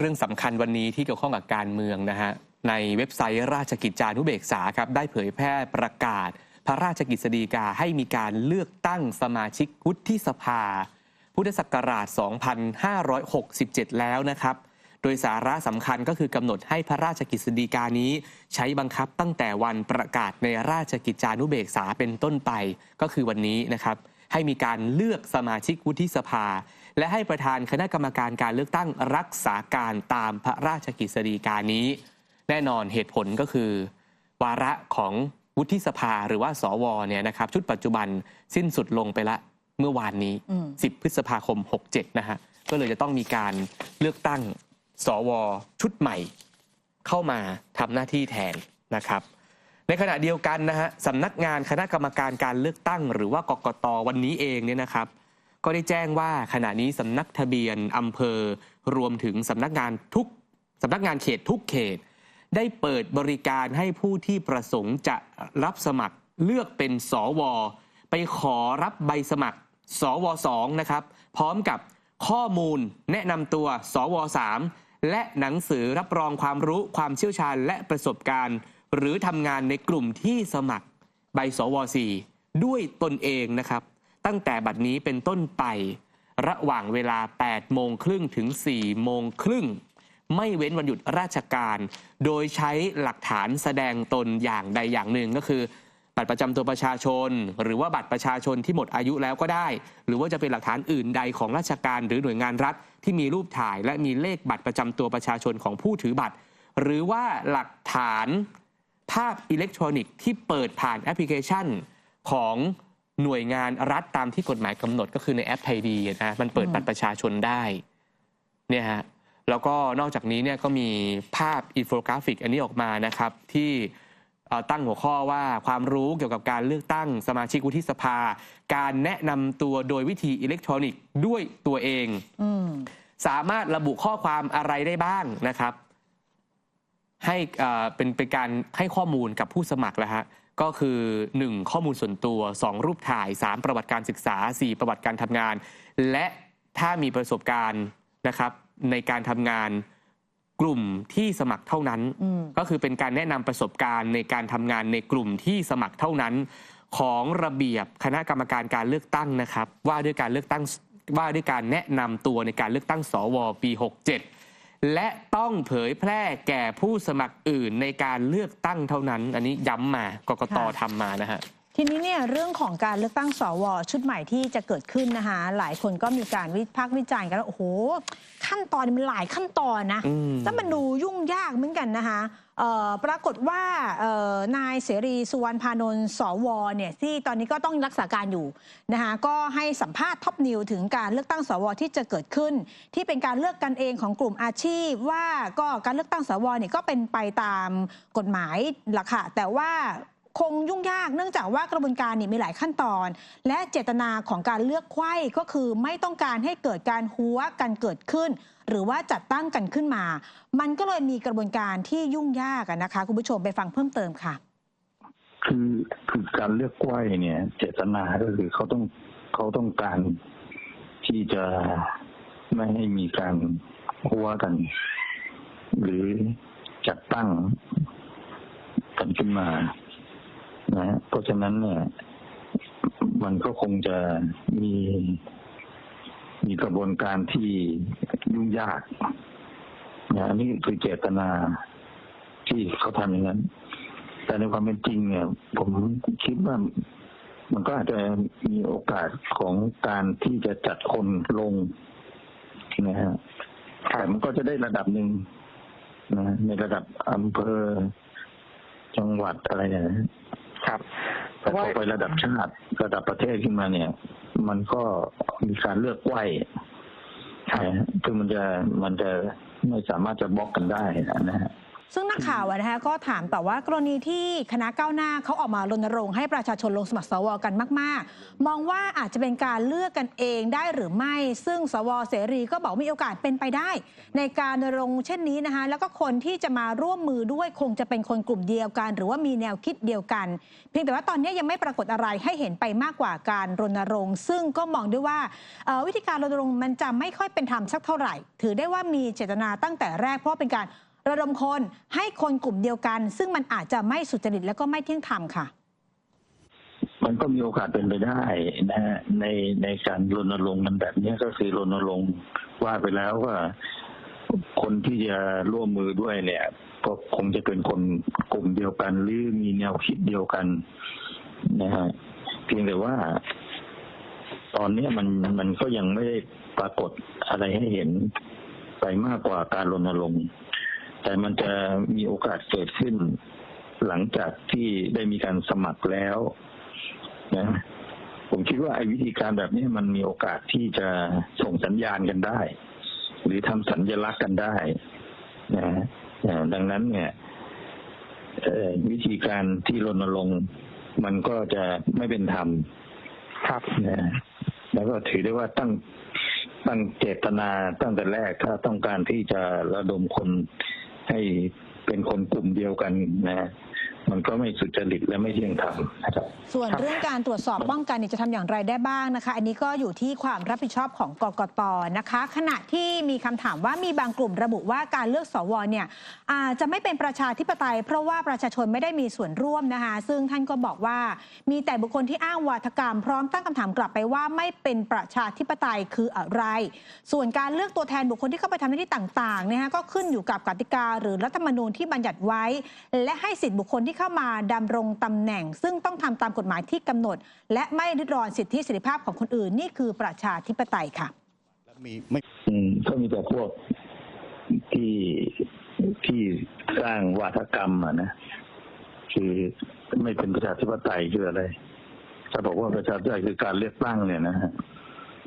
เรื่องสำคัญวันนี้ที่เกี่ยวข้องกับการเมืองนะฮะในเว็บไซต์ราชกิจจานุเบกษาครับได้เผยแพร่ประกาศพระราชกฤษฎีกาให้มีการเลือกตั้งสมาชิกวุฒิสภาพุทธศักราช 2567 แล้วนะครับโดยสาระสำคัญก็คือกำหนดให้พระราชกฤษฎีกานี้ใช้บังคับตั้งแต่วันประกาศในราชกิจจานุเบกษาเป็นต้นไปก็คือวันนี้นะครับให้มีการเลือกสมาชิกวุฒิสภาและให้ประธานคณะกรรมการการเลือกตั้งรักษาการตามพระราชกฤษฎีกานี้แน่นอนเหตุผลก็คือวาระของวุฒิสภาหรือว่าสวเนี่ยนะครับชุดปัจจุบันสิ้นสุดลงไปละเมื่อวานนี้10 พฤษภาคม 67นะฮะก็เลยจะต้องมีการเลือกตั้งสวชุดใหม่เข้ามาทำหน้าที่แทนนะครับในขณะเดียวกันนะฮะสำนักงานคณะกรรมการการเลือกตั้งหรือว่ากกต.วันนี้เองเนี่ยนะครับก็ได้แจ้งว่าขณะนี้สำนักทะเบียนอำเภอรวมถึงสำนักงานเขตทุกเขตได้เปิดบริการให้ผู้ที่ประสงค์จะรับสมัครเลือกเป็นสวไปขอรับใบสมัครสว2นะครับพร้อมกับข้อมูลแนะนำตัวสว3และหนังสือรับรองความรู้ความเชี่ยวชาญและประสบการณ์หรือทำงานในกลุ่มที่สมัครใบสว4ด้วยตนเองนะครับตั้งแต่บัดนี้เป็นต้นไประหว่างเวลา 8:30 ถึง 4:30 ไม่เว้นวันหยุดราชการโดยใช้หลักฐานแสดงตนอย่างใดอย่างหนึ่งก็คือบัตรประจำตัวประชาชนหรือว่าบัตรประชาชนที่หมดอายุแล้วก็ได้หรือว่าจะเป็นหลักฐานอื่นใดของราชการหรือหน่วยงานรัฐที่มีรูปถ่ายและมีเลขบัตรประจำตัวประชาชนของผู้ถือบัตรหรือว่าหลักฐานภาพอิเล็กทรอนิกส์ที่เปิดผ่านแอปพลิเคชันของหน่วยงานรัฐตามที่กฎหมายกำหนดก็คือในแอปไทยดีนะมันเปิดบัตรประชาชนได้เนี่ยฮะแล้วก็นอกจากนี้เนี่ยก็มีภาพอินโฟกราฟิกอันนี้ออกมานะครับที่ตั้งหัวข้อว่าความรู้เกี่ยวกับการเลือกตั้งสมาชิกวุฒิสภาการแนะนำตัวโดยวิธีอิเล็กทรอนิกส์ด้วยตัวเองสามารถระบุข้อความอะไรได้บ้างนะครับให้เป็นการให้ข้อมูลกับผู้สมัครแล้วฮะก็คือ 1. ข้อมูลส่วนตัว 2. รูปถ่าย 3. ประวัติการศึกษา 4. ประวัติการทำงานและถ้ามีประสบการณ์นะครับในการทำงานกลุ่มที่สมัครเท่านั้นก็คือเป็นการแนะนำประสบการณ์ในการทำงานในกลุ่มที่สมัครเท่านั้นของระเบียบคณะกรรมการการเลือกตั้งนะครับว่าด้วยการเลือกตั้งว่าด้วยการแนะนำตัวในการเลือกตั้งสวปี 67และต้องเผยแพร่แก่ผู้สมัครอื่นในการเลือกตั้งเท่านั้นอันนี้ย้ำมากกต.ทำมานะฮะทีนี้เนี่ยเรื่องของการเลือกตั้งสวชุดใหม่ที่จะเกิดขึ้นนะคะหลายคนก็มีการวิพากษ์วิจารณ์กันว่าโอ้โหขั้นตอนมันหลายขั้นตอนนะแล้วมันดูยุ่งยากเหมือนกันนะคะปรากฏว่านายเสรีสุวรรณพานนท์สวเนี่ยที่ตอนนี้ก็ต้องรักษาการอยู่นะคะก็ให้สัมภาษณ์ท็อปนิวถึงการเลือกตั้งสวที่จะเกิดขึ้นที่เป็นการเลือกกันเองของกลุ่มอาชีพว่าก็การเลือกตั้งสวเนี่ยก็เป็นไปตามกฎหมายหลักค่ะแต่ว่าคงยุ่งยากเนื่องจากว่ากระบวนการมีหลายขั้นตอนและเจตนาของการเลือกไขว้ก็คือไม่ต้องการให้เกิดการหัวกันเกิดขึ้นหรือว่าจัดตั้งกันขึ้นมามันก็เลยมีกระบวนการที่ยุ่งยากนะคะคุณผู้ชมไปฟังเพิ่มเติมค่ะคือการเลือกไขว้เนี่ยเจตนาก็คือเขาต้องการที่จะไม่ให้มีการหัวกันหรือจัดตั้งกันขึ้นมานะเพราะฉะนั้นเนี่ยมันก็คงจะมีกระบวนการที่ยุ่งยากนะนี่คือเจตนาที่เขาทำอย่างนั้นแต่ในความเป็นจริงเนี่ยผมคิดว่ามันก็อาจจะมีโอกาสของการที่จะจัดคนลงนะฮะแต่มันก็จะได้ระดับหนึ่งนะในระดับอำเภอจังหวัดอะไรเนี่ยครับแต่พอไประดับชาติระดับประเทศขึ้นมาเนี่ยมันก็มีการเลือกไขว้คือมันจะไม่สามารถจะบล็อกกันได้นะฮะ ซึ่งนักข่าวนะคะก็ถามต่อว่ากรณีที่คณะก้าวหน้าเขาออกมารณรงค์ให้ประชาชนลงสมัครสวกันมากๆมองว่าอาจจะเป็นการเลือกกันเองได้หรือไม่ซึ่งสวเสรีก็บอกมีโอกาสเป็นไปได้ ในการรณรงค์เช่นนี้นะคะแล้วก็คนที่จะมาร่วมมือด้วยคงจะเป็นคนกลุ่มเดียวกัน หรือว่ามีแนวคิดเดียวกันเพียงแต่ว่าตอนนี้ยังไม่ปรากฏอะไรให้เห็นไปมากกว่าการรณรงค์ซึ่งก็มองด้วยว่าวิธีการรณรงค์มันจะไม่ค่อยเป็นธรรมสักเท่าไหร่ถือได้ว่ามีเจตนาตั้งแต่แรกเพราะเป็นการระดมคนให้คนกลุ่มเดียวกันซึ่งมันอาจจะไม่สุจริตและก็ไม่เที่ยงธรรมค่ะมันก็มีโอกาสเป็นไปได้นะฮะในการรณรงค์กันแบบนี้ก็คือรณรงค์ว่าไปแล้วว่าคนที่จะร่วมมือด้วยเนี่ยก็คงจะเป็นคนกลุ่มเดียวกันหรือมีแนวคิดเดียวกันนะฮะเพียงแต่ว่าตอนนี้มันก็ยังไม่ได้ปรากฏอะไรให้เห็นไปมากกว่าการรณรงค์แต่มันจะมีโอกาสเกิดขึ้นหลังจากที่ได้มีการสมัครแล้วนะผมคิดว่าไอ้วิธีการแบบนี้มันมีโอกาสที่จะส่งสัญญาณกันได้หรือทำสัญลักษณ์กันได้นะดังนั้นเนี่ยวิธีการที่รณรงค์มันก็จะไม่เป็นธรรมครับนะแล้วก็ถือได้ว่าตั้งเจตนาตั้งแต่แรกถ้าต้องการที่จะระดมคนให้เป็นคนกลุ่มเดียวกันนะมันก็ไม่สุจริตและไม่เที่ยงธรรมนะครับส่วนเรื่องการตรวจสอบป้องกันจะทำอย่างไรได้บ้างนะคะอันนี้ก็อยู่ที่ความรับผิดชอบของกกต.นะคะขณะที่มีคำถามว่ามีบางกลุ่มระบุว่าการเลือกสวเนี่ยอาจจะไม่เป็นประชาธิปไตยเพราะว่าประชาชนไม่ได้มีส่วนร่วมนะคะซึ่งท่านก็บอกว่ามีแต่บุคคลที่อ้างวาทกรรมพร้อมตั้งคำถามกลับไปว่าไม่เป็นประชาธิปไตยคืออะไรส่วนการเลือกตัวแทนบุคคลที่เข้าไปทำหน้าที่ต่างๆนะคะก็ขึ้นอยู่กับกติกาหรือรัฐธรรมนูญที่บัญญัติไว้และให้สิทธิบุคคลที่เข้ามาดำรงตำแหน่งซึ่งต้องทำตามกฎหมายที่กำหนดและไม่ริดรอนสิทธิเสรีภาพของคนอื่นนี่คือประชาธิปไตยค่ะก็มีแต่พวกที่สร้างวาทกรรมนะคือไม่เป็นประชาธิปไตยคืออะไรถ้าบอกว่าประชาธิปไตยคือการเลือกตั้งเนี่ยนะฮะ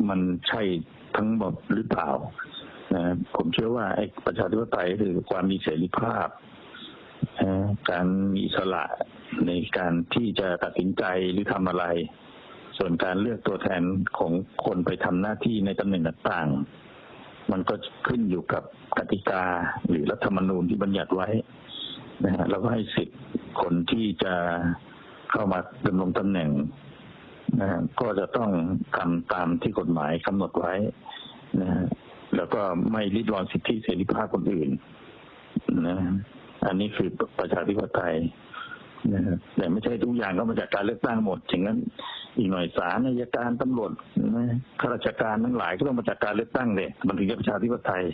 มันใช่ทั้งหมดหรือเปล่านะผมเชื่อว่าไอ้ประชาธิปไตยคือความมีเสรีภาพการมีอิสระในการที่จะตัดสินใจหรือทำอะไรส่วนการเลือกตัวแทนของคนไปทำหน้าที่ในตำแหน่งต่างๆมันก็ขึ้นอยู่กับกติกาหรือรัฐธรรมนูญที่บัญญัติไว้นะฮะแล้วก็ให้สิทธิ์คนที่จะเข้ามาดำรงตำแหน่งนะฮะก็จะต้องทำตามที่กฎหมายกำหนดไว้นะฮะแล้วก็ไม่ริดรอนสิทธิเสรีภาพคนอื่นนะอันนี้คือประชาธิปไตยนะแต่ไม่ใช่ทุกอย่างก็มาจากการเลือกตั้งหมดถึงนั้นอีกหน่อยศาลอัยการตำรวจข้าราชการทั้งหลายก็ต้องมาจากการเลือกตั้งเลยมันถึงจะประชาธิปไตย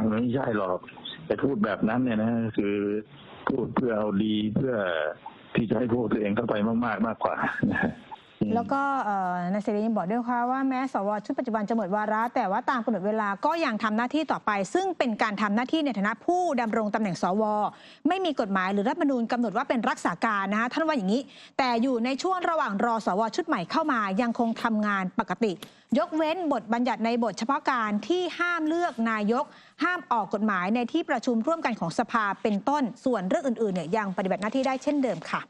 มันไม่ใช่หรอกแต่พูดแบบนั้นเนี่ยนะคือพูดเพื่อเอาดีเพื่อที่จะให้พวกตัวเองเข้าไปมากกว่าแล้วก็นายเสรียังบอกด้วยว่าแม้สวชุดปัจจุบันจะหมดวาระแต่ว่าตามกำหนดเวลาก็ยังทำหน้าที่ต่อไปซึ่งเป็นการทำหน้าที่ในฐานะผู้ดำรงตำแหน่งสวไม่มีกฎหมายหรือรัฐธรรมนูญกำหนดว่าเป็นรักษาการนะคะท่านว่าอย่างนี้แต่อยู่ในช่วงระหว่างรอสวชุดใหม่เข้ามายังคงทำงานปกติยกเว้นบทบัญญัติในบทเฉพาะการที่ห้ามเลือกนายกห้ามออกกฎหมายในที่ประชุมร่วมกันของสภาเป็นต้นส่วนเรื่องอื่นๆเนี่ยยังปฏิบัติหน้าที่ได้เช่นเดิมค่ะ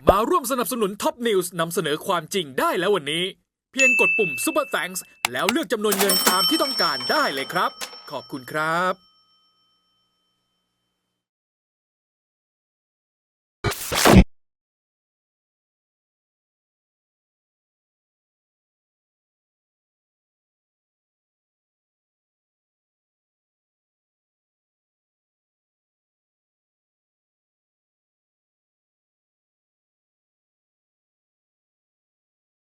มาร่วมสนับสนุนท็อปนิวส์นำเสนอความจริงได้แล้ววันนี้เพียงกดปุ่ม Super Thanks แล้วเลือกจำนวนเงินตามที่ต้องการได้เลยครับขอบคุณครับ